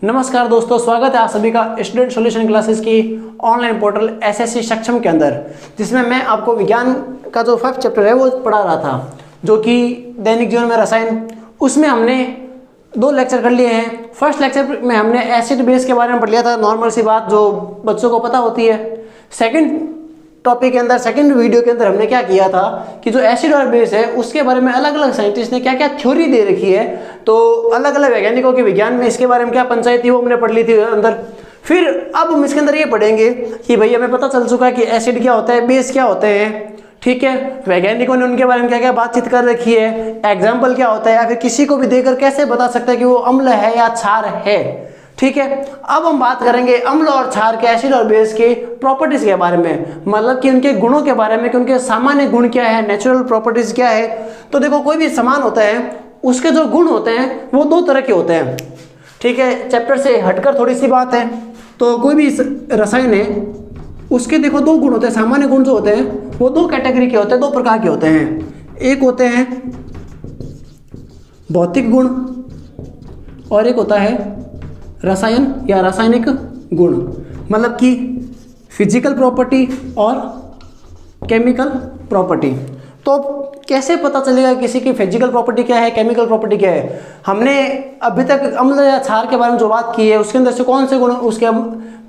नमस्कार दोस्तों, स्वागत है आप सभी का स्टूडेंट सॉल्यूशन क्लासेस की ऑनलाइन पोर्टल एसएससी सक्षम के अंदर, जिसमें मैं आपको विज्ञान का जो 5th चैप्टर है वो पढ़ा रहा था, जो कि दैनिक जीवन में रसायन। उसमें हमने 2 लेक्चर कर लिए हैं। फर्स्ट लेक्चर में हमने एसिड बेस के बारे में पढ़ लिया था, नॉर्मल सी बात जो बच्चों को पता होती है। सेकेंड टॉपिक के अंदर, सेकंड वीडियो के अंदर हमने क्या किया था कि जो एसिड और बेस है उसके बारे में अलग अलग साइंटिस्ट ने क्या क्या थ्योरी दे रखी है, तो अलग अलग वैज्ञानिकों के विज्ञान में इसके बारे में क्या पंचायत थी वो हमने पढ़ ली थी अंदर। फिर अब हम इसके अंदर ये पढ़ेंगे कि भाई हमें पता चल चुका है कि एसिड क्या होता है, बेस क्या होते हैं, ठीक है। वैज्ञानिकों ने उनके बारे में क्या क्या बातचीत कर रखी है, एग्जाम्पल क्या होता है, या फिर किसी को भी देकर कैसे बता सकता है कि वो अम्ल है या क्षार है, ठीक है। अब हम बात करेंगे अम्ल और क्षार के, एसिड और बेस के प्रॉपर्टीज के बारे में, मतलब कि उनके गुणों के बारे में कि उनके सामान्य गुण क्या है, नेचुरल प्रॉपर्टीज क्या है। तो देखो, कोई भी सामान होता है उसके जो गुण होते हैं वो 2 तरह के होते हैं, ठीक है। चैप्टर से हटकर थोड़ी सी बात है, तो कोई भी रसायन है उसके देखो 2 गुण होते हैं। सामान्य गुण जो होते हैं वो 2 कैटेगरी के होते हैं, 2 प्रकार के होते हैं। एक होते हैं भौतिक गुण और एक होता है रसायन या रासायनिक गुण, मतलब कि फिजिकल प्रॉपर्टी और केमिकल प्रॉपर्टी। तो कैसे पता चलेगा किसी की फिजिकल प्रॉपर्टी क्या है, केमिकल प्रॉपर्टी क्या है? हमने अभी तक अम्ल या क्षार के बारे में जो बात की है उसके अंदर से कौन से गुण, उसके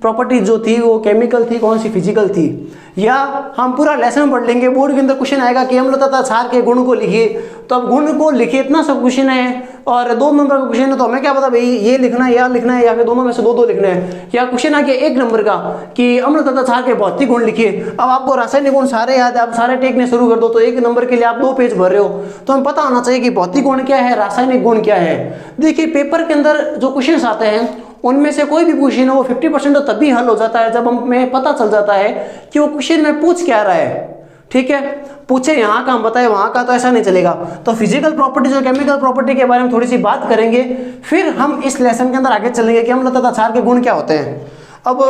प्रॉपर्टी जो थी वो केमिकल थी, कौन सी फिजिकल थी, या हम पूरा लेसन पढ़ लेंगे। बोर्ड के अंदर क्वेश्चन आएगा कि अम्ल तथा क्षार के गुण को लिखिए, तो अब गुण को लिखिए, इतना सब क्वेश्चन है और 2 नंबर का क्वेश्चन है, तो हमें क्या पता भाई ये लिखना है या लिखना है, या फिर दोनों में से 2 लिखना है। या क्वेश्चन आ गया 1 नंबर का कि अम्ल तथा क्षार के भौतिक गुण लिखिए। अब आपको रासायनिक गुण सारे याद है, आप सारे टेकने शुरू कर दो, तो 1 नंबर के लिए आप 2 पेज भर रहे हो, तो हमें पता होना चाहिए कि भौतिक गुण क्या है, रासायनिक गुण क्या है। देखिए, पेपर के अंदर जो क्वेश्चन आते हैं उनमें से कोई भी क्वेश्चन हो वो 50% तो तभी हल हो जाता है जब हमें पता चल जाता है कि वो क्वेश्चन में पूछ क्या रहा है, ठीक है। पूछे यहाँ का हम बताए वहाँ का, तो ऐसा नहीं चलेगा। तो फिजिकल प्रॉपर्टीज और केमिकल प्रॉपर्टी के बारे में थोड़ी सी बात करेंगे, फिर हम इस लेसन के अंदर आगे चलेंगे कि अम्ल तथा क्षार के गुण क्या होते हैं। अब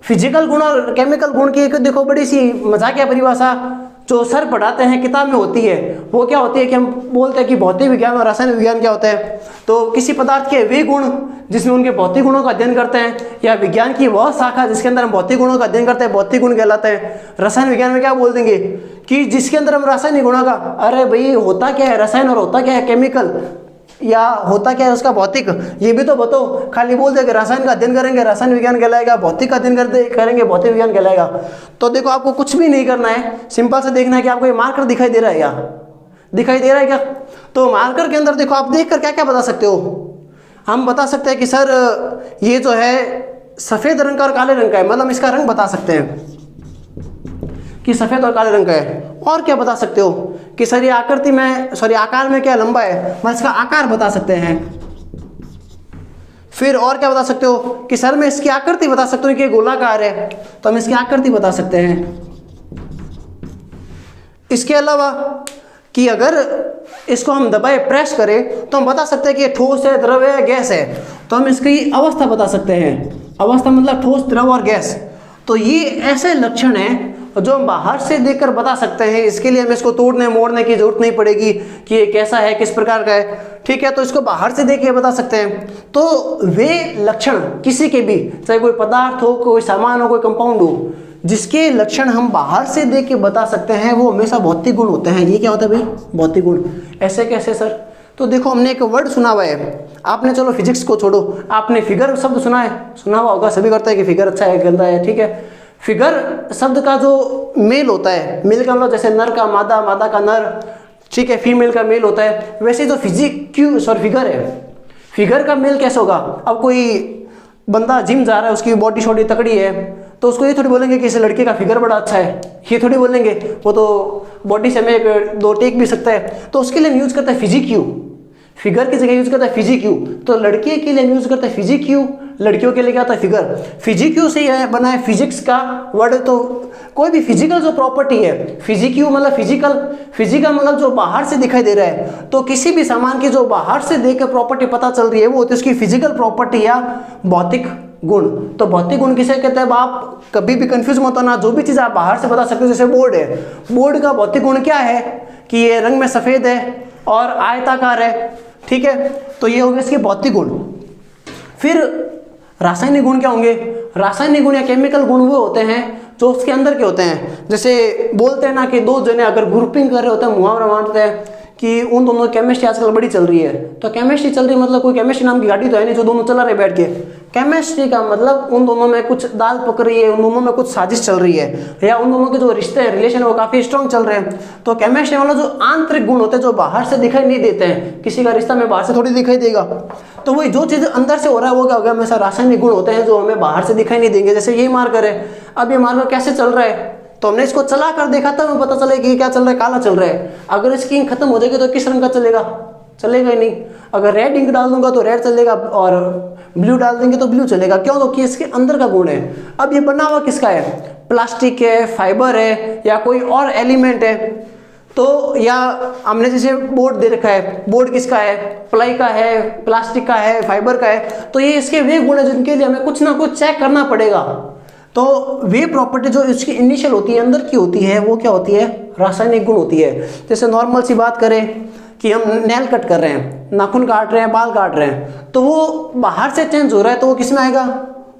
फिजिकल गुण और केमिकल गुण की एक देखो बड़ी सी मजाकिया परिभाषा जो सर पढ़ाते हैं किताब में होती है, वो क्या होती है कि हम बोलते हैं कि भौतिक विज्ञान और रासायनिक विज्ञान क्या होता है, तो किसी पदार्थ के वे गुण जिसमें उनके भौतिक गुणों का अध्ययन करते हैं, या विज्ञान की वह शाखा जिसके अंदर हम भौतिक गुणों का अध्ययन करते हैं, भौतिक गुण कहलाते हैं। रसायन विज्ञान में क्या बोल देंगे कि जिसके अंदर हम रासायनिक गुणों का, अरे भाई होता क्या है रसायन और होता क्या है केमिकल, या होता क्या है उसका भौतिक, ये भी तो बताओ। खाली बोल दे कि रसायन का अध्ययन करेंगे रसायन विज्ञान कहलाएगा, भौतिक का अध्ययन करेंगे भौतिक विज्ञान कहलाएगा। तो देखो, आपको कुछ भी नहीं करना है, सिंपल से देखना है कि आपको ये मार्कर दिखाई दे रहा है क्या, दिखाई दे रहा है क्या। तो मार्कर के अंदर देखो, आप देख कर क्या क्या बता सकते हो। हम बता सकते हैं कि सर ये जो है सफ़ेद रंग का और काले रंग का है, मतलब इसका रंग बता सकते हैं कि सफ़ेद और काले रंग का है। और क्या बता सकते हो कि सर ये आकृति में, सॉरी आकार में क्या लंबा है, मतलब इसका आकार बता सकते हैं। फिर और क्या बता सकते हो कि सर मैं इसकी आकृति बता सकता हूँ कि गोलाकार है, तो हम इसकी आकृति बता सकते हैं। इसके अलावा कि अगर इसको हम दबाए प्रेस करें तो हम बता सकते हैं कि ये ठोस है, द्रव है, गैस है, तो हम इसकी अवस्था बता सकते हैं। अवस्था मतलब ठोस, द्रव और गैस। तो ये ऐसे लक्षण हैं जो हम बाहर से देखकर बता सकते हैं। इसके लिए हमें इसको तोड़ने मोड़ने की जरूरत नहीं पड़ेगी कि ये कैसा है, किस प्रकार का है, ठीक है। तो इसको बाहर से देख के बता सकते हैं। तो वे लक्षण किसी के भी, चाहे कोई पदार्थ हो, कोई सामान हो, कोई कंपाउंड हो, जिसके लक्षण हम बाहर से देख के बता सकते हैं, वो हमेशा भौतिक गुण होते हैं। ये क्या होता है भाई, भौतिक गुण। ऐसे कैसे सर? तो देखो, हमने एक वर्ड सुना हुआ है आपने, चलो फिजिक्स को छोड़ो, आपने फिगर शब्द सुना है, सुना हुआ होगा, सभी करता है कि फिगर अच्छा है गंदा है, ठीक है। फिगर शब्द का जो मेल होता है, मेल का मतलब जैसे नर का मादा, मादा का नर, ठीक है, फीमेल का मेल होता है, वैसे जो फिगर है, फिगर का मेल कैसे होगा। अब कोई बंदा जिम जा रहा है, उसकी बॉडी शॉडी तकड़ी है, तो उसको ये थोड़ी बोलेंगे कि इस लड़के का फिगर बड़ा अच्छा है, ये थोड़ी बोलेंगे। वो तो बॉडी से हमें 2 टेक भी सकता है, तो उसके लिए हम यूज करता है फिजिक्यू। फिगर की जगह यूज करता है फिजिक्यू। तो लड़के के लिए यूज करता है फिजिक्यू, लड़कियों के लिए क्या होता है फिगर। फिजिक्यू से ही बना है फिजिक्स का वर्ड। तो कोई भी फिजिकल जो प्रॉपर्टी है, फिजिक्यू मतलब फिजिकल मतलब जो बाहर से दिखाई दे रहा है। तो किसी भी सामान की जो बाहर से देख के प्रॉपर्टी पता चल रही है वो होती है उसकी फिजिकल प्रॉपर्टी या भौतिक गुण। तो भौतिक गुण किसे कहते हैं? आप कभी भी कंफ्यूज मत होना, जो भी चीज़ आप बाहर से बता सकते हो, जैसे बोर्ड है, बोर्ड का भौतिक गुण क्या है कि ये रंग में सफ़ेद है और आयताकार है, ठीक है। तो ये हो गया इसके भौतिक गुण। फिर रासायनिक गुण क्या होंगे? रासायनिक गुण या केमिकल गुण वो होते हैं जो उसके अंदर के होते हैं। जैसे बोलते हैं ना कि दो जने अगर ग्रुपिंग कर रहे होते हैं, मुहावरा मानते हैं कि उन दोनों केमिस्ट्री आजकल बड़ी चल रही है। तो केमिस्ट्री चल रही है मतलब कोई केमिस्ट्री नाम की गाड़ी तो है नहीं जो दोनों चला रहे बैठ के। केमिस्ट्री का मतलब उन दोनों में कुछ दाल पक रही है, उन दोनों में कुछ साजिश चल रही है, या उन दोनों के जो रिश्ते हैं, रिलेशन है, वो काफी स्ट्रॉन्ग चल रहे हैं। तो केमिस्ट्री वाला जो आंतरिक गुण होते हैं जो बाहर से दिखाई नहीं देते हैं, किसी का रिश्ता में बाहर से थोड़ी दिखाई देगा, तो वही जो चीज अंदर से हो रहा है वो क्या हो गया? हमेशा रासायनिक गुण होते हैं जो हमें बाहर से दिखाई नहीं देंगे। जैसे ये मार्कर है, अब ये मार्कर कैसे चल रहा है तो हमने इसको चला कर देखा तब हमें पता चलेगा कि क्या चल रहा है, काला चल रहा है। अगर इसकी इंक खत्म हो जाएगी तो किस रंग का चलेगा? चलेगा ही नहीं। अगर रेड इंक डाल दूंगा तो रेड चलेगा और ब्लू डाल देंगे तो ब्लू चलेगा। क्यों? तो कि इसके अंदर का गुण है। अब ये बना हुआ किसका है? प्लास्टिक है, फाइबर है, या कोई और एलिमेंट है। तो या हमने जैसे बोर्ड दे रखा है, बोर्ड किसका है? प्लाई का है, प्लास्टिक का है, फाइबर का है। तो ये इसके वे गुण है जिनके लिए हमें कुछ ना कुछ चेक करना पड़ेगा। तो वे प्रॉपर्टी जो इसकी इनिशियल होती है, अंदर की होती है, वो क्या होती है? रासायनिक गुण होती है। जैसे नॉर्मल सी बात करें कि हम नेल कट कर रहे हैं, नाखून काट रहे हैं, बाल काट रहे हैं, तो वो बाहर से चेंज हो रहा है तो वो किसमें आएगा?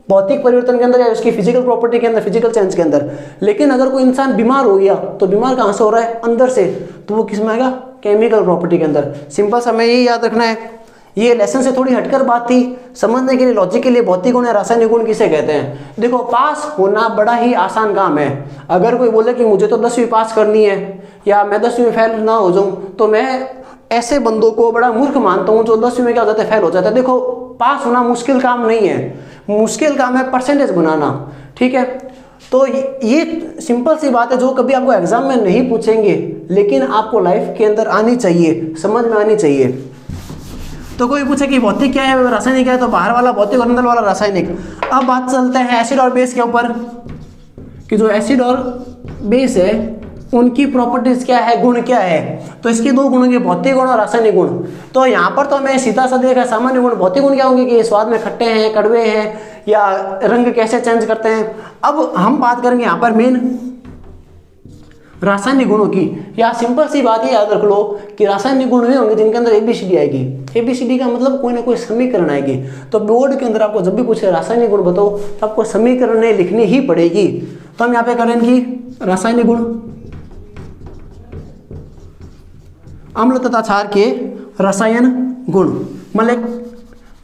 भौतिक परिवर्तन के अंदर या उसकी फिजिकल प्रॉपर्टी के अंदर, फिजिकल चेंज के अंदर। लेकिन अगर कोई इंसान बीमार हो गया तो बीमार कहाँ से हो रहा है? अंदर से। तो वो किसमें आएगा? केमिकल प्रॉपर्टी के अंदर। सिंपल सा हमें यही याद रखना है। ये लेसन से थोड़ी हटकर बात थी, समझने के लिए, लॉजिक के लिए भौतिक गुण या रासायनिक गुण किसे कहते हैं। देखो, पास होना बड़ा ही आसान काम है। अगर कोई बोले कि मुझे तो 10वीं पास करनी है या मैं 10वीं में फेल ना हो जाऊं, तो मैं ऐसे बंदों को बड़ा मूर्ख मानता हूं जो 10वीं में क्या हो जाता है? फेल हो जाता है। देखो, पास होना मुश्किल काम नहीं है, मुश्किल काम है परसेंटेज बनाना। ठीक है, तो ये सिंपल सी बात है जो कभी आपको एग्जाम में नहीं पूछेंगे, लेकिन आपको लाइफ के अंदर आनी चाहिए, समझ में आनी चाहिए। तो कोई पूछे कि भौतिक क्या है, रासायनिक क्या है, तो बाहर वाला भौतिक और अंदर वाला रासायनिक। अब बात चलते हैं एसिड और बेस के ऊपर कि जो एसिड और बेस है उनकी प्रॉपर्टीज क्या है, गुण क्या है। तो इसके दो गुण होंगे, भौतिक गुण और रासायनिक गुण। तो यहाँ पर तो हमें सीधा सा देखा सामान्य गुण। भौतिक गुण क्या होंगे कि स्वाद में खट्टे हैं, कड़वे हैं, या रंग कैसे चेंज करते हैं। अब हम बात करेंगे यहाँ पर मेन रासायनिक गुणों की। या सिंपल सी बात ये याद रख लो कि रासायनिक गुण वे होंगे जिनके अंदर एबीसीडी आएगी। एबीसीडी का मतलब कोई ना कोई समीकरण आएगी। तो बोर्ड के अंदर आपको जब भी पूछे रासायनिक गुण बताओ तो आपको समीकरण लिखनी ही पड़ेगी। तो हम यहाँ पे करें इनकी रासायनिक गुण, अम्ल तथा क्षार के रसायन गुण।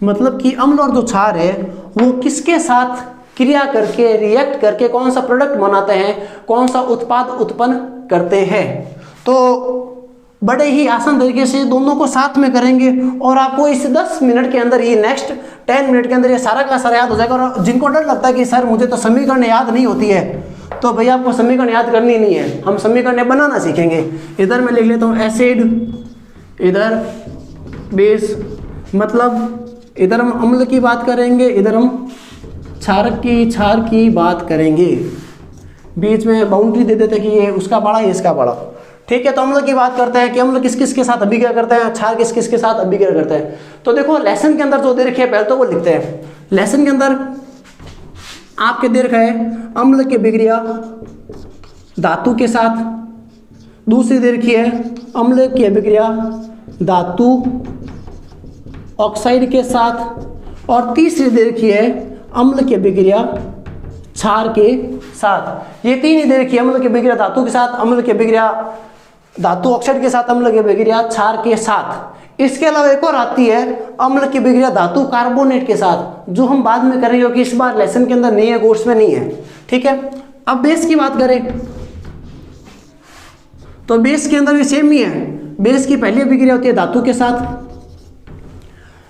मतलब कि अम्ल और जो क्षार है वो किसके साथ क्रिया करके, रिएक्ट करके कौन सा प्रोडक्ट बनाते हैं, कौन सा उत्पाद उत्पन्न करते हैं। तो बड़े ही आसान तरीके से दोनों को साथ में करेंगे और आपको इस 10 मिनट के अंदर, ये नेक्स्ट 10 मिनट के अंदर ये सारा का सारा याद हो जाएगा। और जिनको डर लगता है कि सर मुझे तो समीकरण याद नहीं होती है, तो भैया आपको समीकरण याद करनी नहीं है, हम समीकरण बनाना सीखेंगे। इधर मैं लिख लेता हूँ एसिड, इधर बेस, मतलब इधर हम अम्ल की बात करेंगे, इधर हम क्षार की बात करेंगे। बीच में बाउंड्री दे देते कि ये उसका बड़ा, ये इसका बड़ा। ठीक है, तो अम्ल की बात करते हैं कि अम्ल किस किस के साथ अभिक्रिया करते हैं, क्षार किस किस के साथ अभिक्रिया करते हैं। तो देखो लेसन के अंदर जो दे रखी है पहले तो वो लिखते हैं। लेसन के अंदर आपके दे रखा है अम्ल की अभिक्रिया धातु के साथ, दूसरी दे रखी है अम्ल की अभिक्रिया धातु ऑक्साइड के साथ, और तीसरी दे रखी है अम्ल की अभिक्रिया क्षार के साथ। ये तीन ही दे रखी है, अम्ल की अभिक्रिया धातु के साथ, अम्ल की अभिक्रिया धातु ऑक्साइड के साथ, अम्ल की अभिक्रिया क्षार के साथ। इसके अलावा एक और आती है अम्ल की अभिक्रिया धातु कार्बोनेट के साथ, जो हम बाद में करेंगे क्योंकि इस बार लेसन के अंदर नहीं है, कोर्स में नहीं है। ठीक है, अब बेस की बात करें तो बेस के अंदर भी सेम ही है। बेस की पहली अभिक्रिया होती है धातु के साथ,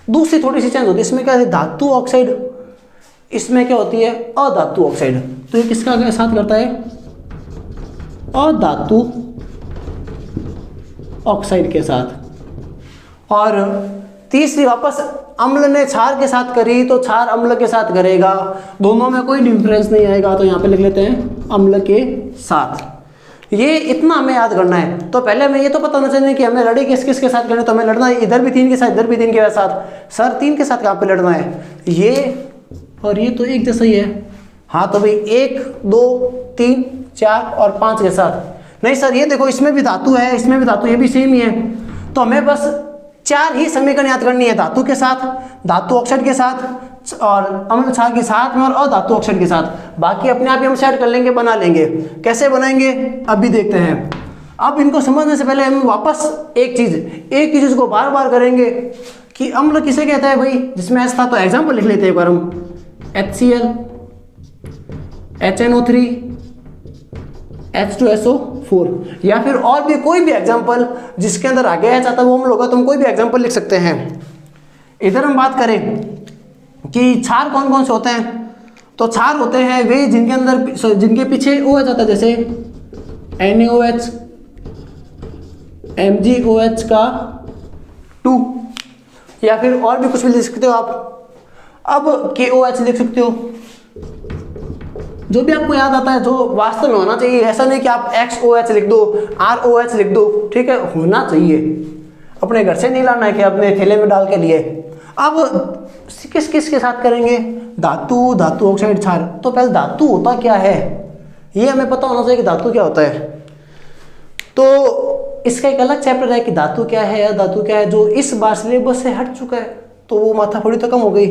दूसरी थोड़ी सी चेंज होती है। इसमें क्या है धातु ऑक्साइड, इसमें क्या होती है अधातु ऑक्साइड। तो ये किसका साथ करता है अधातु ऑक्साइड के साथ। और तीसरी वापस अम्ल ने क्षार के साथ करी तो क्षार अम्ल के साथ करेगा, दोनों में कोई डिफरेंस नहीं आएगा। तो यहाँ पे लिख लेते हैं अम्ल के साथ। ये इतना हमें याद करना है। तो पहले हमें ये तो पता होना चाहिए कि हमें लड़ाई किस किस के साथ करनी है। तो हमें लड़ना है इधर भी 3 के साथ, इधर भी 3 के साथ। सर 3 के साथ कहाँ पे लड़ना है, ये और ये तो एक जैसा ही है। हाँ तो भाई 1 2 3 4 और 5 के साथ नहीं सर, ये देखो इसमें भी धातु है, इसमें भी धातु, ये भी सेम ही है। तो हमें बस 4 ही समीकरण याद करनी है, धातु के साथ, धातु ऑक्साइड के साथ, और अम्ल क्षार के साथ में और अधातु ऑक्साइड के साथ। बाकी अपने आप ही हम सेट कर लेंगे, बना लेंगे। कैसे बनाएंगे अभी देखते हैं। अब इनको समझने से पहले हम वापस एक ही चीज को बार बार करेंगे कि अम्ल किसे कहता है भाई, जिसमें एस था तो एग्जाम्पल लिख लेते हैं एक बार हम। HCl, HNO3, H2SO4, या फिर और भी कोई भी एग्जाम्पल जिसके अंदर आगे एच आता है वो अम्ल होगा, तो हम कोई भी एग्जाम्पल लिख सकते हैं। इधर हम बात करें कि क्षार कौन कौन से होते हैं, तो क्षार होते हैं वे जिनके पीछे OH आता है, जैसे NaOH, MgOH का 2, या फिर और भी कुछ भी लिख सकते हो आप। अब KOH लिख सकते हो, जो भी आपको याद आता है, जो वास्तव में होना चाहिए। ऐसा नहीं कि आप XOH लिख दो, ROH लिख दो, ठीक है, होना चाहिए। अपने घर से नहीं लाना है कि अपने थैले में डाल के लिए। अब किस किस के साथ करेंगे, धातु ऑक्साइड क्षार। तो पहले धातु होता क्या है ये हमें पता होना चाहिए कि धातु क्या होता है। तो इसका एक अलग चैप्टर है कि धातु क्या है या धातु क्या है, जो इस बार सिलेबस से हट चुका है। तो वो माथाफोड़ी तो कम हो गई,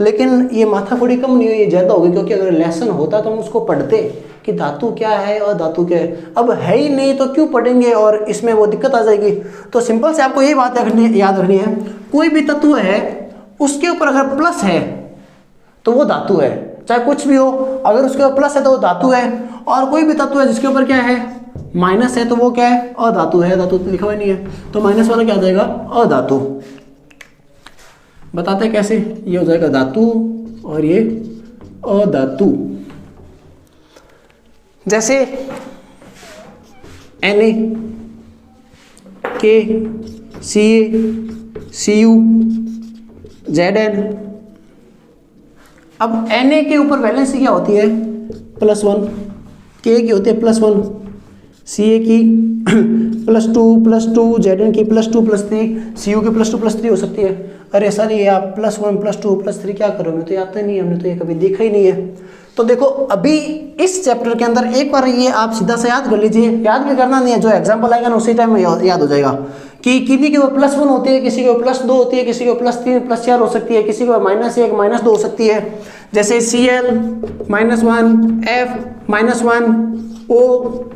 लेकिन ये माथाफोड़ी कम नहीं हुई, ये ज़्यादा हो गई, क्योंकि अगर लेसन होता तो हम उसको पढ़ते कि धातु क्या है और धातु क्या है। अब है ही नहीं तो क्यों पढ़ेंगे, और इसमें वो दिक्कत आ जाएगी। तो सिंपल से आपको ये बात याद रखनी है, कोई भी तत्व है उसके ऊपर अगर प्लस है तो वो धातु है, चाहे कुछ भी हो, अगर उसके ऊपर प्लस है तो वो धातु है। और कोई भी तत्व है जिसके ऊपर क्या है, माइनस है, तो वो क्या है, अधातु है। धातु तो लिखा हुआ नहीं है, तो माइनस वाला क्या आ जाएगा, अधातु। बताते कैसे, ये हो जाएगा धातु और ये अधातु। जैसे Na, K, Ca, Cu, Zn। अब Na के ऊपर वैलेंसी क्या होती है, +1, K की होती है +1, Ca की +2, Zn की +2+3, Cu की +2+3 हो सकती है। अरे सर ये आप +1 +2 +3 क्या करोगे, तो याद नहीं है, हमने तो ये कभी देखा ही नहीं है। तो देखो अभी इस चैप्टर के अंदर एक बार ये आप सीधा से याद कर लीजिए, याद भी करना नहीं है, जो एग्जाम्पल आएगा ना उसी टाइम में याद हो जाएगा कि किसी के वो +1 होती है, किसी के वो +2 होती है, किसी के वो +3 +4 हो सकती है, किसी को -1 -2 हो सकती है। जैसे Cl -1, F -1, O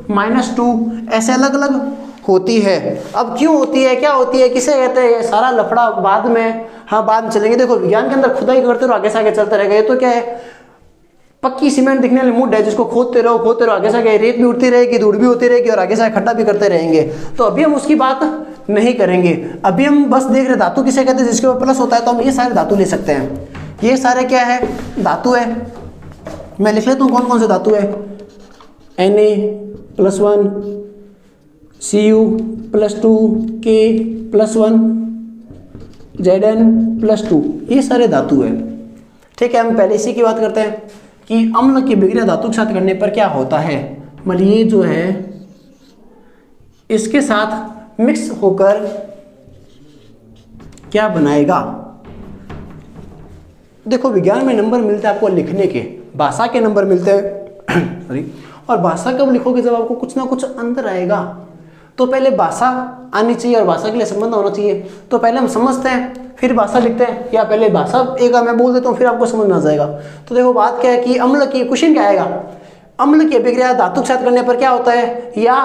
-2, ऐसे अलग अलग होती है। अब क्यों होती है, क्या होती है, किसे कहते हैं, ये सारा लफड़ा बाद में, हाँ बाद में चलेंगे। देखो विज्ञान के अंदर खुदाई करते रहो, आगे से आगे चलते रहेगा। ये तो क्या है, पक्की सीमेंट दिखने वाली मुड है, जिसको खोदते रहो आगे से आगे, रेत भी उड़ती रहेगी, धूड़ भी होती रहेगी, और आगे से इकट्ठा भी करते रहेंगे। तो अभी हम उसकी बात नहीं करेंगे, अभी हम बस देख रहे धातु किसे कहते हैं, जिसके ऊपर प्लस होता है। तो हम ये सारे धातु ले सकते हैं, ये सारे क्या है, धातु है। मैं लिख लेता हूँ कौन कौन से धातु है, Na +1, Cu +2, K +1, Zn +2, ये सारे धातु है। ठीक है, हम पहले इसी की बात करते हैं कि अम्ल की अभिक्रिया धातु के साथ करने पर क्या होता है। मतलब ये जो है इसके साथ मिक्स होकर क्या बनाएगा। देखो विज्ञान में नंबर मिलते हैं आपको लिखने के, भाषा के नंबर मिलते हैं सॉरी। और भाषा कब लिखोगे, जब आपको कुछ ना कुछ अंतर आएगा। तो पहले भाषा आनी चाहिए और भाषा के लिए संबंध होना चाहिए। तो पहले हम समझते हैं फिर भाषा लिखते हैं, या पहले भाषा एक मैं बोल देता हूँ फिर आपको समझ में आ जाएगा। तो देखो बात क्या है कि अम्ल की क्वेश्चन क्या आएगा, अम्ल की अभिक्रिया धातु के साथ करने पर क्या होता है, या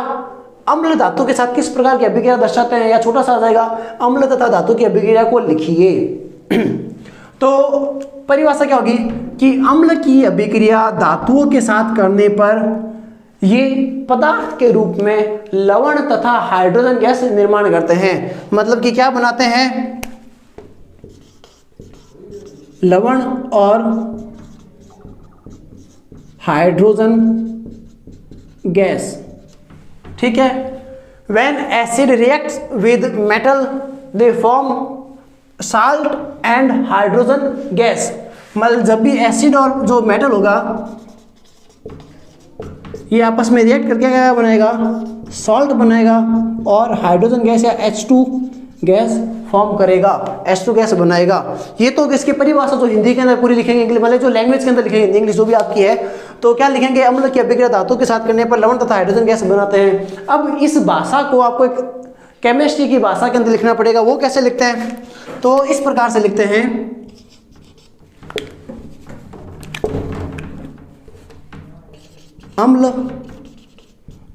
अम्ल धातु के साथ किस प्रकार की अभिक्रिया दर्शाते हैं, या छोटा सा आ जाएगा अम्ल तथा धातु की अभिक्रिया को लिखिए। तो परिभाषा क्या होगी कि अम्ल की अभिक्रिया धातुओं के साथ करने पर ये पदार्थ के रूप में लवण तथा हाइड्रोजन गैस निर्माण करते हैं। मतलब कि क्या बनाते हैं, लवण और हाइड्रोजन गैस। ठीक है, when acid reacts with metal they form salt and hydrogen gas. मतलब जब भी एसिड और जो मेटल होगा ये आपस में रिएक्ट करके क्या बनाएगा, सॉल्ट बनाएगा और हाइड्रोजन गैस या H2 गैस फॉर्म करेगा, H2 गैस बनाएगा। ये तो इसकी परिभाषा जो हिंदी के अंदर पूरी लिखेंगे, इंग्लिश मतलब जो लैंग्वेज के अंदर लिखेंगे, इंग्लिश जो भी आपकी है, तो क्या लिखेंगे, अम्ल की अभिक्रिया धातु के साथ करने पर लवण तथा हाइड्रोजन गैस बनाते हैं। अब इस भाषा को आपको एक केमिस्ट्री की भाषा के अंदर लिखना पड़ेगा। वो कैसे लिखते हैं, तो इस प्रकार से लिखते हैं अम्ल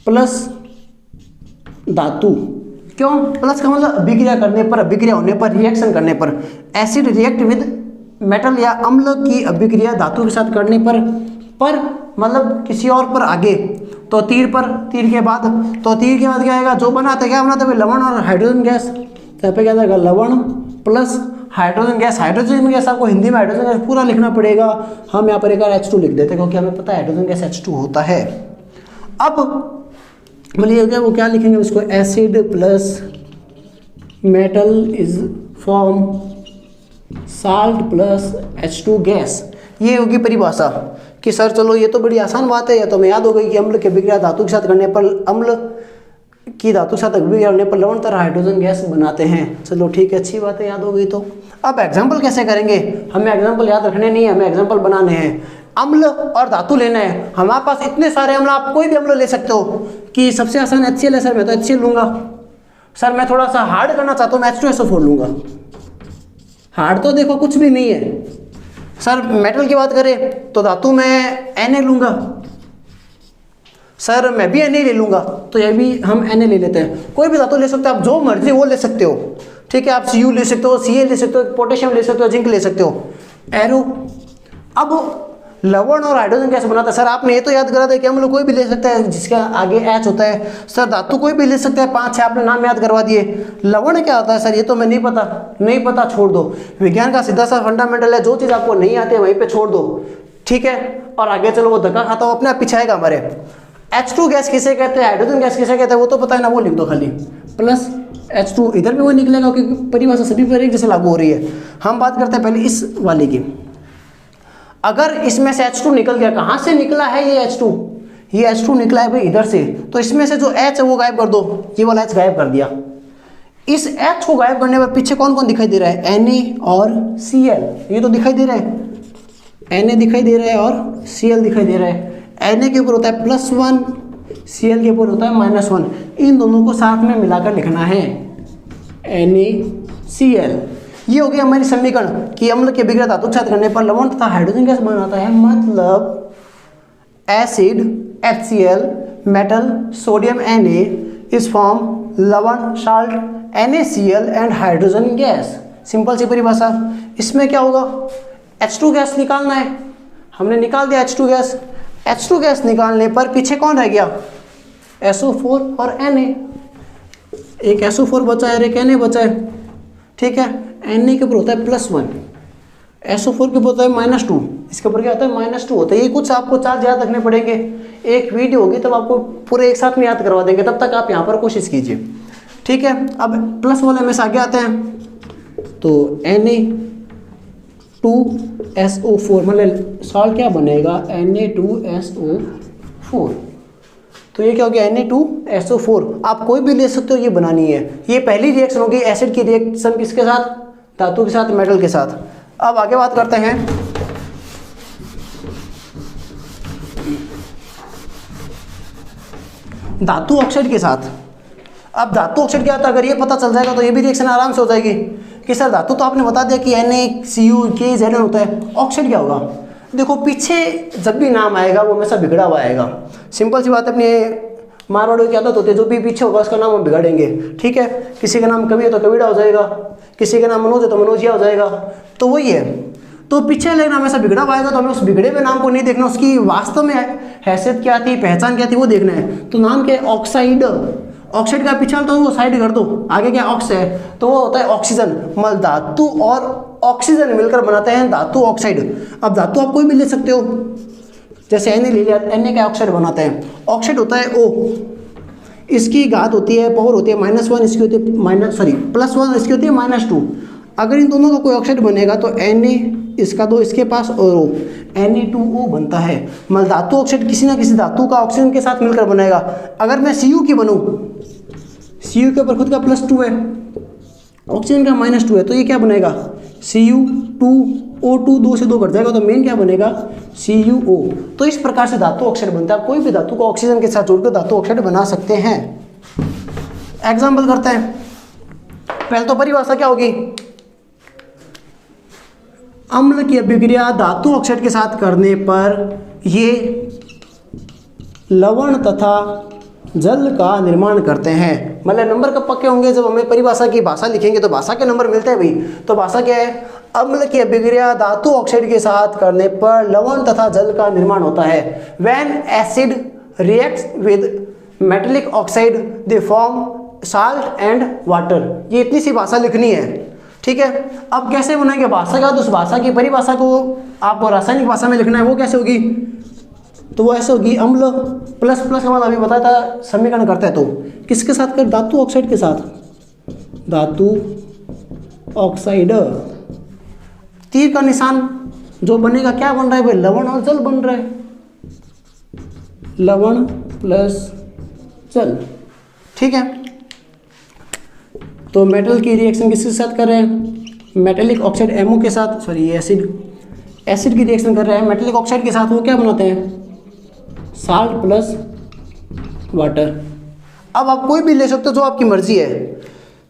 प्लस धातु। क्यों प्लस का मतलब अभिक्रिया करने पर, अभिक्रिया होने पर, रिएक्शन करने पर। एसिड रिएक्ट विद मेटल या अम्ल की अभिक्रिया धातु के साथ करने पर मतलब किसी और पर आगे, तो तीर पर, तीर के बाद, तो तीर के बाद क्या आएगा, जो बनाते क्या बनाते हैं लवण और हाइड्रोजन गैस। तो यहाँ पे क्या जाएगा लवण plus hydrogen gas. Hydrogen gas आपको हिंदी में हाइड्रोजन गैस पूरा लिखना पड़ेगा, हम यहाँ पर एक बार H2 लिख देते हैं क्योंकि हमें पता है हाइड्रोजन गैस H2 होता है। अब बोलिए वो क्या लिखेंगे उसको, acid plus metal is form salt plus H2 gas. ये होगी परिभाषा कि सर चलो ये तो बड़ी आसान बात है, या तो हमें याद हो गई कि अम्ल की अभिक्रिया धातु के साथ करने पर, अम्ल की धातु के साथ अभिक्रिया करने पर लवण तरह हाइड्रोजन गैस बनाते हैं। चलो ठीक है, अच्छी बात है, याद हो गई। तो अब एग्जाम्पल कैसे करेंगे, हमें एग्जाम्पल याद रखने नहीं है, हमें एग्जाम्पल बनाने हैं। अम्ल और धातु लेना है, हमारे पास इतने सारे अम्ल, आप कोई भी अम्ल ले सकते हो कि सबसे आसान HCl है, सर मैं तो HCl लूंगा। सर मैं थोड़ा सा हार्ड करना चाहता हूँ, मैं H2SO4 लूंगा। हार्ड तो देखो कुछ भी नहीं है। सर मेटल की बात करें तो धातु में Na लूंगा, सर मैं भी Na ले लूंगा, तो ये भी हम Na ले लेते हैं। कोई भी धातु ले सकते हो आप, जो मर्जी वो ले सकते हो, ठीक है। आप Cu ले सकते हो, Ca ले सकते हो, पोटेशियम ले सकते हो, जिंक ले सकते हो, एरो। अब लवण और हाइड्रोजन गैस बनाता है, सर आपने ये तो याद करा था कि अम्ल कोई भी ले सकता है जिसका आगे H होता है। सर धातु कोई भी ले सकता है, 5-6 आपने नाम याद करवा दिए। लवण क्या होता है सर, ये तो मैं नहीं पता, छोड़ दो। विज्ञान का सीधा सा फंडामेंटल है, जो चीज़ आपको नहीं आती है वहीं पे छोड़ दो, ठीक है। और आगे चलो वो धक्का खाता हो अपने आप पीछे आएगा हमारे। H2 गैस किसे कहते हैं, हाइड्रोजन गैस किसे कहते हैं, वो तो पता है ना, वो लिख दो खाली, प्लस H2। इधर भी वो निकलेगा क्योंकि परिभाषा सभी पर एक जैसे लागू हो रही है। हम बात करते हैं पहले इस वाले की। अगर इसमें से H2 निकल गया, कहाँ से निकला है ये H2, ये H2 निकला है भाई इधर से, तो इसमें से जो H है वो गायब कर दो, ये वाला H गायब कर दिया। इस H को गायब करने पर पीछे कौन कौन दिखाई दे रहा है, Na और Cl, ये तो दिखाई दे रहा है, Na दिखाई दे रहा है और Cl दिखाई दे रहा है। Na के ऊपर होता है +1, Cl के ऊपर होता है -1, इन दोनों को साथ में मिलाकर लिखना है NaCl। ये हो गया हमारी समीकरण कि अम्ल के अभिक्रिया धातु के साथ करने पर लवण तथा हाइड्रोजन गैस बनाता है। मतलब acid HCl metal sodium Na is form लवण salt NaCl and hydrogen gas. Simple सी परिभाषा। इसमें क्या होगा, H2 गैस निकालना है, हमने निकाल दिया H2 गैस। H2 गैस निकालने पर पीछे कौन रह गया, SO4 और Na। एक SO4 बचा है और एक Na बचा है, ठीक है। Na के ऊपर होता है +1, SO4 के ऊपर होता है -2, इसके ऊपर क्या होता है -2 होता है। ये कुछ आपको चार्ज याद रखने पड़ेंगे, एक वीडियो होगी तब आपको पूरे एक साथ में याद करवा देंगे, तब तक आप यहाँ पर कोशिश कीजिए, ठीक है। अब प्लस वाले में से आगे आते हैं, तो Na2SO4 मतलब सॉल्ट क्या बनेगा, Na2SO4। तो ये क्या हो गया, Na2SO4। आप कोई भी ले सकते हो, ये बनानी है। ये पहली रिएक्शन होगी एसिड की रिएक्शन किसके साथ, धातु के साथ, मेटल के साथ। अब आगे बात करते हैं धातु ऑक्साइड के साथ। अब धातु ऑक्साइड क्या होता है, अगर ये पता चल जाएगा तो ये भी रिएक्शन आराम से हो जाएगी कि सर धातु तो आपने बता दिया कि NaCuKZn होता है, ऑक्साइड क्या होगा। देखो पीछे जब भी नाम आएगा वो हमेशा बिगड़ा हुआ आएगा। सिंपल सी बात है, अपने मारवाड़ों की आदत होती है, जो भी पीछे होगा उसका नाम हम बिगाड़ेंगे, ठीक है। किसी का नाम कवि है तो कविड़ा हो जाएगा, किसी का नाम मनोज है तो मनोजिया हो जाएगा, तो वही है। तो पीछे वाले नाम ऐसा बिगड़ा हुआ आएगा तो हमें उस बिगड़े हुए नाम को नहीं देखना, उसकी वास्तव में हैसियत क्या थी, पहचान क्या थी, वो देखना है। तो नाम क्या है, ऑक्साइड। ऑक्साइड का पीछे तो वो साइड कर दो, आगे क्या ऑक्स है तो वो होता है ऑक्सीजन। मतलब धातु और ऑक्सीजन मिलकर बनाते हैं धातु ऑक्साइड। अब धातु आप कोई भी ले सकते हो, जैसे Na ले लिया, Na का ऑक्साइड बनाते हैं। ऑक्साइड होता है O, इसकी घात होती है, पावर होती है -1, इसकी होती है +1, इसकी होती है -2। अगर इन दोनों का कोई ऑक्साइड बनेगा तो Na इसका 2 इसके पास और O, Na2O बनता है। मतलब धातु ऑक्साइड किसी ना किसी धातु का ऑक्सीजन के साथ मिलकर बनेगा। अगर मैं Cu की बनूँ, Cu के ऊपर खुद का +2 है, ऑक्सीजन का -2 है, तो ये क्या बनेगा, Cu2O2, 2 से 2 कट जाएगा तो मेन क्या बनेगा, CuO। तो इस प्रकार से धातु ऑक्साइड बनता है। कोई भी धातु को ऑक्सीजन के साथ जोड़कर धातु ऑक्साइड बना सकते हैं। एग्जाम्पल करते हैं। पहले तो परिभाषा क्या होगी, अम्ल की अभिक्रिया धातु ऑक्साइड के साथ करने पर ये लवण तथा जल का निर्माण करते हैं। मतलब नंबर कब पक्के होंगे? जब हमें परिभाषा की भाषा लिखेंगे तो भाषा के नंबर मिलते हैं भाई। तो भाषा क्या है? अम्ल की अभिक्रिया धातु ऑक्साइड के साथ करने पर लवण तथा जल का निर्माण होता है। When acid reacts with metallic oxide they form salt and water. ये इतनी सी भाषा लिखनी है, ठीक है। अब कैसे बनाएंगे भाषा के बाद उस भाषा की परिभाषा को आपको रासायनिक भाषा में लिखना है, वो कैसे होगी? तो वो ऐसे होगी, अम्ल प्लस प्लस का मतलब अभी बताया था समीकरण करते हैं तो किसके साथ कर? धातु ऑक्साइड के साथ। धातु ऑक्साइड, तीर का निशान जो बनेगा क्या बन रहा है भाई? लवण और जल बन रहा है। लवण प्लस जल, ठीक है। तो मेटल की रिएक्शन किसके साथ कर रहे हैं? मेटेलिक ऑक्साइड एमओ के साथ, सॉरी एसिड की रिएक्शन कर रहे हैं मेटेलिक ऑक्साइड के साथ। वो क्या बनाते हैं? Salt plus water. अब आप कोई भी ले सकते हो, जो आपकी मर्जी है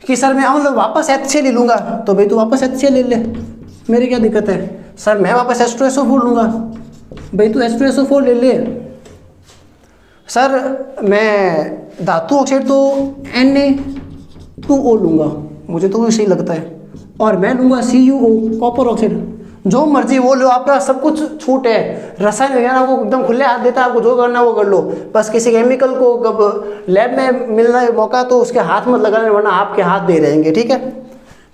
कि सर मैं अम्ल वापस HCl ले लूँगा, तो भाई तू वापस HCl ले ले, मेरी क्या दिक्कत है? सर मैं वापस H2SO4 लूँगा, भाई तू H2SO4 ले ले। सर मैं धातु ऑक्साइड तो Na2O लूँगा, मुझे तो वो सही लगता है, और मैं लूँगा CuO कॉपर ऑक्साइड। जो मर्जी वो लो, आपका सब कुछ छूट है। रसायन विज्ञान आपको एकदम खुले हाथ देता है, आपको जो करना है वो कर लो। बस किसी केमिकल को कब लैब में मिलना है मौका तो उसके हाथ मत लगाने, वरना आपके हाथ दे रहेंगे, ठीक है।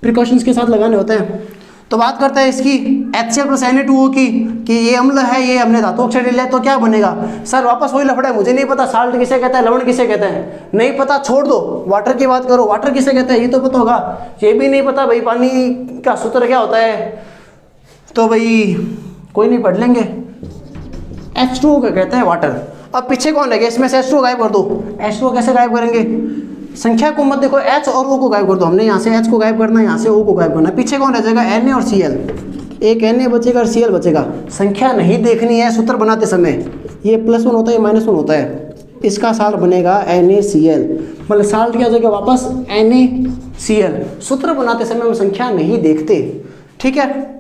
प्रिकॉशंस के साथ लगाने होते हैं। तो बात करते हैं इसकी HCl प्लस Na2O की, कि ये अम्ल है, ये हमने धातु ऑक्साइड ले लिया तो क्या बनेगा? सर वापस वही लफड़ा है, मुझे नहीं पता साल्ट किसे कहता है, लवण किसे कहता है, नहीं पता, छोड़ दो। वाटर की बात करो, वाटर किसे कहता है ये तो पता होगा, ये भी नहीं पता भाई पानी का सूत्र क्या होता है, तो भाई कोई नहीं, पढ़ लेंगे। H2O का कहते हैं वाटर। अब पीछे कौन रह गया? इसमें से H2O गायब कर दो। H2O कैसे गायब करेंगे? संख्या को मत देखो, H और O को गायब कर दो। हमने यहाँ से H को गायब करना है, यहाँ से O को गायब करना है। पीछे कौन रह जाएगा? Na और Cl। एक Na बचेगा और Cl बचेगा। संख्या नहीं देखनी है सूत्र बनाते समय, ये +1 होता है, ये -1 होता है। इसका साल्ट बनेगा NaCl, मतलब साल्ट क्या हो जाएगा वापस? NaCl। सूत्र बनाते समय हम संख्या नहीं देखते, ठीक है।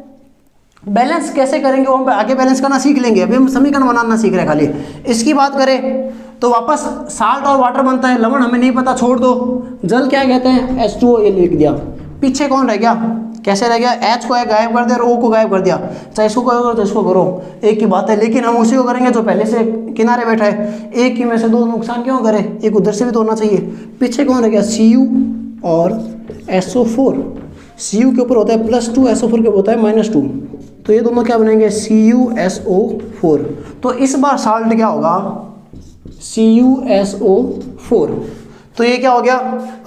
बैलेंस कैसे करेंगे वो हम आगे बैलेंस करना सीख लेंगे, अभी हम समीकरण बनाना सीख रहे हैं खाली। इसकी बात करें तो वापस साल्ट और वाटर बनता है, लवण हमें नहीं पता, छोड़ दो। जल क्या कहते हैं? H2O, ये लिख दिया। पीछे कौन रह गया? कैसे रह गया? H को गायब कर दिया और O को गायब कर दिया। चाहे इसको करो चाहे इसको करो, एक ही बात है, लेकिन हम उसी को करेंगे जो पहले से किनारे बैठा है। एक ही में से दो नुकसान क्यों करें? एक उधर से भी तो होना चाहिए। पीछे कौन रह गया? Cu और SO4। Cu के ऊपर होता है +2, SO4 के ऊपर होता है -2, तो ये दोनों क्या बनेंगे? CuSO4। तो इस बार साल्ट क्या होगा? CuSO4। तो ये क्या हो गया?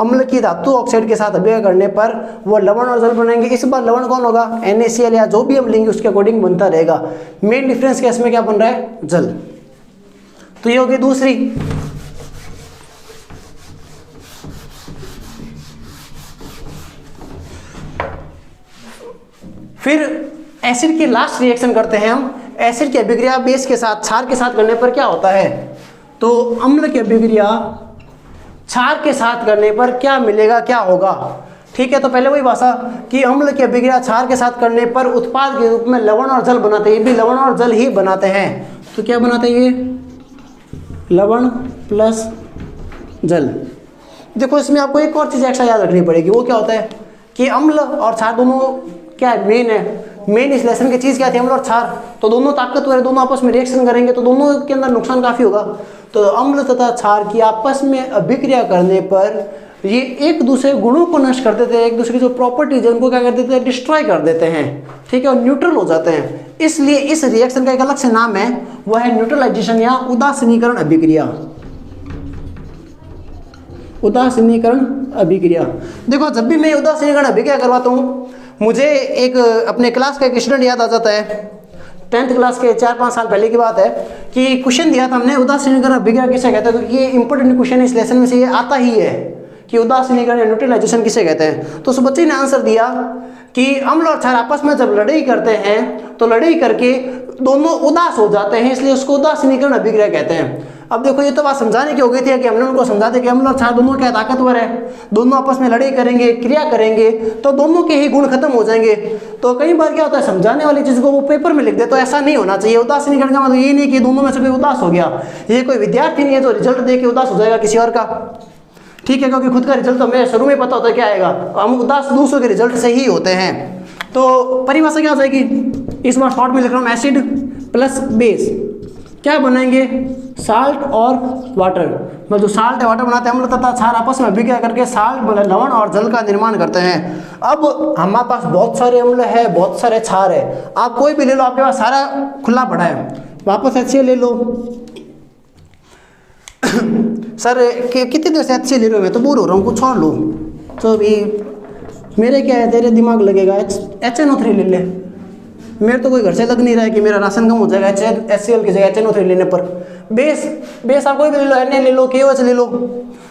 अम्ल की धातु ऑक्साइड के साथ अभिक्रिया करने पर वो लवण और जल बनेंगे। इस बार लवण कौन होगा? NaCl, या जो भी हम लेंगे उसके अकॉर्डिंग बनता रहेगा। मेन डिफरेंस क्या इसमें क्या बन रहा है? जल। तो ये होगी दूसरी। फिर एसिड की लास्ट रिएक्शन करते हैं हम। एसिड की अभिक्रिया बेस के साथ, क्षार के साथ करने पर क्या होता है? तो अम्ल की अभिक्रिया क्षार के साथ करने पर क्या मिलेगा, क्या होगा? ठीक है, तो पहले वही भाषा कि अम्ल की अभिक्रिया क्षार के साथ करने पर उत्पाद के रूप में लवण और जल बनाते हैं। ये भी लवण और जल ही बनाते हैं। तो क्या बनाते हैं? ये लवण प्लस जल। देखो इसमें आपको एक और चीज़ एक्स्ट्रा याद रखनी पड़ेगी। वो क्या होता है कि अम्ल और क्षार दोनों क्या है? मेन है। मेन इस लेसन की चीज़ क्या थी? अम्ल और क्षार। तो दोनों ताकतवर है, दोनों आपस में रिएक्शन करेंगे तो दोनों के अंदर नुकसान काफ़ी होगा। तो अम्ल तथा क्षार की आपस में अभिक्रिया करने पर ये एक दूसरे गुणों को नष्ट कर देते हैं, एक दूसरे की जो प्रॉपर्टीज है उनको क्या कर देते हैं? डिस्ट्रॉय कर देते हैं, ठीक है, और न्यूट्रल हो जाते हैं। इसलिए इस रिएक्शन का एक अलग से नाम है, वह है न्यूट्रलाइजेशन या उदासीनीकरण अभिक्रिया। उदासीनीकरण अभिक्रिया। देखो जब भी मैं उदासीनीकरण अभिक्रिया करवाता हूँ, मुझे एक अपने क्लास का एक स्टूडेंट याद आ जाता है। 10th क्लास के 4-5 साल पहले की बात है कि क्वेश्चन दिया था हमने, उदासीनीकरण अभिक्रिया किसे कहते हैं। तो ये इंपॉर्टेंट क्वेश्चन इस लेसन में से ये आता ही है कि उदासीनीकरण या न्यूट्रलाइजेशन किसे कहते हैं। तो उस बच्चे ने आंसर दिया कि अम्ल और क्षार आपस में जब लड़ाई करते हैं तो लड़ाई करके दोनों उदास हो जाते हैं, इसलिए उसको उदासीनीकरण अभिक्रिया कहते हैं। अब देखो ये तो बात समझाने की हो गई थी कि हमने उनको समझा दिया कि अम्ल और क्षार दोनों क्या ताकतवर है, दोनों आपस में लड़ाई करेंगे, क्रिया करेंगे तो दोनों के ही गुण खत्म हो जाएंगे। तो कई बार क्या होता है समझाने वाली चीज़ को वो पेपर में लिख दे, तो ऐसा नहीं होना चाहिए। उदासीनीकरण का मतलब ये नहीं कि दोनों में से कोई उदास हो गया, ये कोई विद्यार्थी नहीं है जो रिजल्ट दे के उदास हो जाएगा किसी और का, ठीक है, क्योंकि खुद का रिजल्ट तो हमें शुरू में पता होता है क्या आएगा, हम उदास दूसरों के रिजल्ट से ही होते हैं। तो परिभाषा क्या हो जाएगी, इस बार शॉर्ट में लिख रहा हूँ, एसिड प्लस बेस क्या बनाएंगे, साल्ट और वाटर। मतलब जो साल्ट है वाटर बनाते हैं, अम्ल तथा क्षार आपस में अभिक्रिया करके साल्ट लवण और जल का निर्माण करते हैं। अब हमारे पास बहुत सारे अम्ल है, बहुत सारे क्षार है, आप कोई भी ले लो, आपके पास सारा खुला पड़ा है, वापस HCl ले लो। सर कितनी देर से HCl ले रहे हो, मैं तो बोर हो रहा हूँ, कुछ और लो। तो अभी मेरे क्या है, तेरे दिमाग लगेगा, HNO3 ले ले। मेरे तो कोई घर से लग नहीं रहा है कि मेरा राशन कम हो जाएगा HCl की जगह HNO3 लेने पर। बेस आप कोई भी ले लो, Na ले लो, KOH ले लो।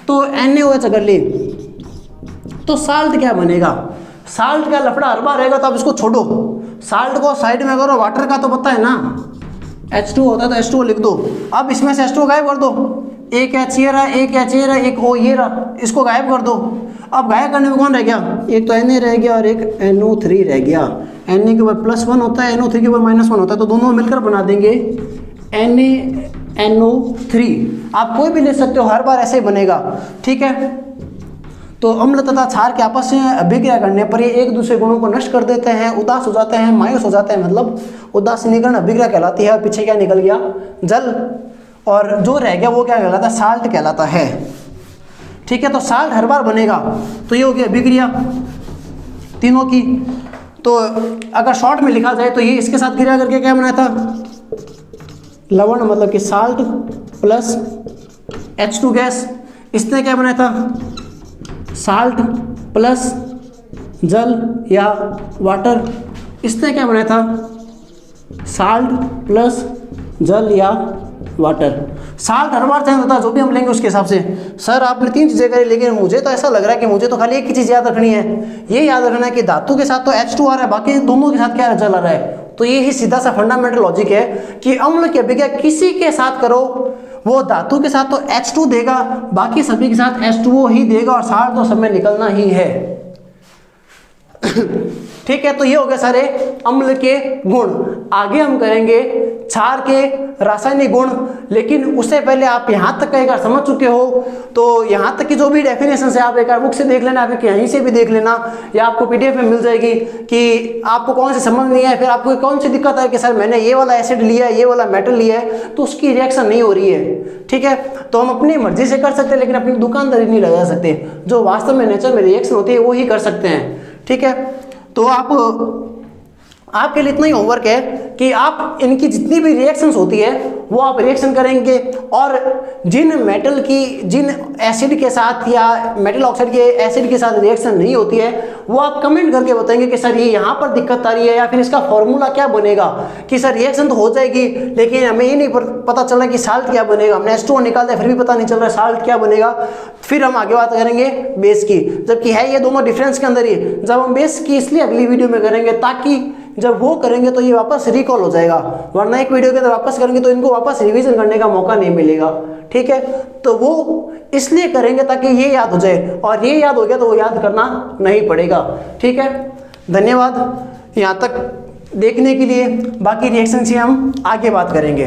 तो NaOH अगर ले तो साल्ट क्या बनेगा, साल्ट का लफड़ा हर बार रहेगा, तो आप इसको छोड़ो, साल्ट को साइड में करो। वाटर का तो पता है ना, H2 होता है तो H2 लिख दो। अब इसमें से H2 गायब कर दो, एक H ये रहा, एक H ये रहा, एक O ये रहा, इसको गायब कर दो। अब गायब करने में कौन रह गया, एक तो Na रह गया और एक NO3 रह गया। Na के ऊपर +1 होता है, NO3 के ऊपर -1 होता है, तो दोनों मिलकर बना देंगे NaNO3। आप कोई भी ले सकते हो, हर बार ऐसे ही बनेगा, ठीक है। तो अम्ल तथा क्षार के आपस में अभिक्रिया करने पर ये एक दूसरे गुणों को नष्ट कर देते हैं, उदास हो जाते हैं, मायूस हो जाते हैं, मतलब उदासीनीकरण अभिक्रिया कहलाती है। और पीछे क्या निकल गया, जल, और जो रह गया वो क्या कहलाता है, साल्ट कहलाता है, ठीक है। तो साल्ट हर बार बनेगा, तो ये हो गया अभिक्रिया तीनों की। तो अगर शॉर्ट में लिखा जाए तो ये इसके साथ क्रिया करके क्या बनाया था, लवण, मतलब कि साल्ट प्लस H2 गैस। इसने क्या बनाया था, साल्ट प्लस जल या वाटर। इसने क्या बनाया था, साल्ट प्लस जल या वाटर। साल्ट हर बार चेंज होता है, जो भी हम लेंगे उसके हिसाब से। सर आपने 3 चीज़ें करी, लेकिन मुझे तो ऐसा लग रहा है कि मुझे तो खाली एक ही चीज़ याद रखनी है, ये याद रखना है कि धातु के साथ तो H2 आ रहा है, बाकी दोनों के साथ क्या जल आ रहा है। तो ये ही सीधा सा फंडामेंटल लॉजिक है कि अम्ल की अभिक्रिया किसी के साथ करो, वो धातु के साथ तो H2 देगा, बाकी सभी के साथ H2O ही देगा, और साल्ट तो सब में निकलना ही है, ठीक है। तो ये हो गए सारे अम्ल के गुण। आगे हम करेंगे क्षार के रासायनिक गुण, लेकिन उससे पहले आप यहाँ तक का एक बार समझ चुके हो, तो यहाँ तक की जो भी डेफिनेशन है आप एक बार बुक से देख लेना, फिर यहीं से भी देख लेना, या आपको PDF में मिल जाएगी कि आपको कौन सी समझ नहीं है, फिर आपको कौन सी दिक्कत है कि सर मैंने ये वाला एसिड लिया है, ये वाला मेटल लिया है, तो उसकी रिएक्शन नहीं हो रही है, ठीक है। तो हम अपनी मर्जी से कर सकते हैं, लेकिन अपनी दुकानदारी नहीं लगा सकते, जो वास्तव में नेचर में रिएक्शन होती है वो ही कर सकते हैं, ठीक है। तो आपके लिए इतना ही होमवर्क है कि आप इनकी जितनी भी रिएक्शंस होती है वो आप रिएक्शन करेंगे, और जिन मेटल की, जिन एसिड के साथ या मेटल ऑक्साइड के एसिड के साथ रिएक्शन नहीं होती है वो आप कमेंट करके बताएंगे कि सर ये यहाँ पर दिक्कत आ रही है, या फिर इसका फॉर्मूला क्या बनेगा, कि सर रिएक्शन तो हो जाएगी लेकिन हमें ये नहीं पता चल रहा कि साल्ट क्या बनेगा, हमने H2O निकाल दिया फिर भी पता नहीं चल रहा साल्ट क्या बनेगा। फिर हम आगे बात करेंगे बेस की, जबकि है ये दोनों डिफरेंस के अंदर ही। जब हम बेस की इसलिए अगली वीडियो में करेंगे ताकि जब वो करेंगे तो ये वापस रिकॉल हो जाएगा, वरना एक वीडियो के अंदर वापस करेंगे तो इनको वापस रिवीजन करने का मौका नहीं मिलेगा, ठीक है। तो वो इसलिए करेंगे ताकि ये याद हो जाए, और ये याद हो गया तो वो याद करना नहीं पड़ेगा, ठीक है। धन्यवाद यहाँ तक देखने के लिए। बाकी रिएक्शन से हम आगे बात करेंगे।